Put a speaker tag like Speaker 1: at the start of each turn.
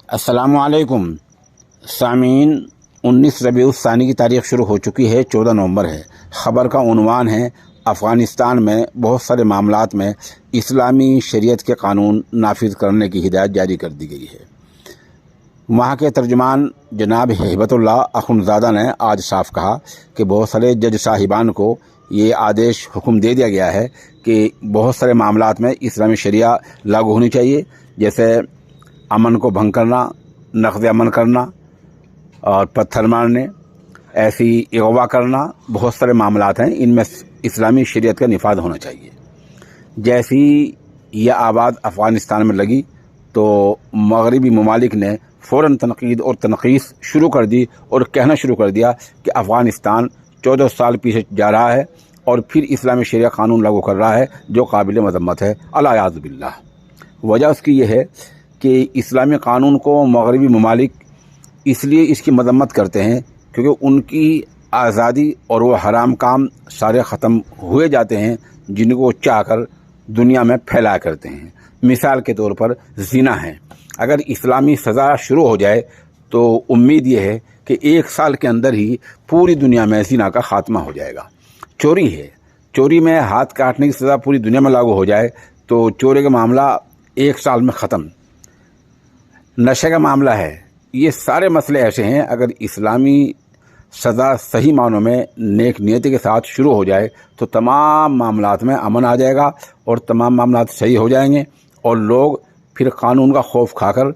Speaker 1: अस्सलामुअलैकुम सामीन। 19 रबीउ الثانی की तारीख शुरू हो चुकी है, 14 नवंबर है। ख़बर का उन्वान है, अफ़गानिस्तान में बहुत सारे मामलात में इस्लामी शरीयत के कानून नाफिज करने की हिदायत जारी कर दी गई है। वहाँ के तर्जुमान जनाब हिबतुल्लाह अख़ुंज़ादा ने आज साफ कहा कि बहुत सारे जज साहिबान को ये आदेश हुक्म दे दिया गया है कि बहुत सारे मामलात में इस्लामी शरिया लागू होनी चाहिए, जैसे अमन को भंग करना, नक़्ज़ अमन करना और पत्थर मारने, ऐसी अगवा करना, बहुत सारे मामलात हैं, इनमें इस्लामी शरीयत का निफाज होना चाहिए। जैसी यह आवाज़ अफ़गानिस्तान में लगी तो मगरबी ममालिक ने फ़ौरन तनक़ीद और तनक़ीस शुरू कर दी और कहना शुरू कर दिया कि अफ़गानिस्तान 14 साल पीछे जा रहा है और फिर इस्लामी शरिया कानून लागू कर रहा है जो काबिल मज़म्मत है, अल-याज़ु बिल्लाह। वजह उसकी यह है कि इस्लामी कानून को मगरबी ममालिक इसलिए इसकी मज़म्मत करते हैं क्योंकि उनकी आज़ादी और वो हराम काम सारे ख़त्म हुए जाते हैं जिनको वो चाहकर दुनिया में फैलाया करते हैं। मिसाल के तौर पर ज़िना है, अगर इस्लामी सज़ा शुरू हो जाए तो उम्मीद ये है कि 1 साल के अंदर ही पूरी दुनिया में ज़िना का ख़ात्मा हो जाएगा। चोरी है, चोरी में हाथ काटने की सज़ा पूरी दुनिया में लागू हो जाए तो चोरी का मामला 1 साल में ख़त्म। नशे का मामला है, ये सारे मसले ऐसे हैं, अगर इस्लामी सज़ा सही मानों में नेक नियति के साथ शुरू हो जाए तो तमाम मामलात में अमन आ जाएगा और तमाम मामलात सही हो जाएंगे और लोग फिर कानून का खौफ खाकर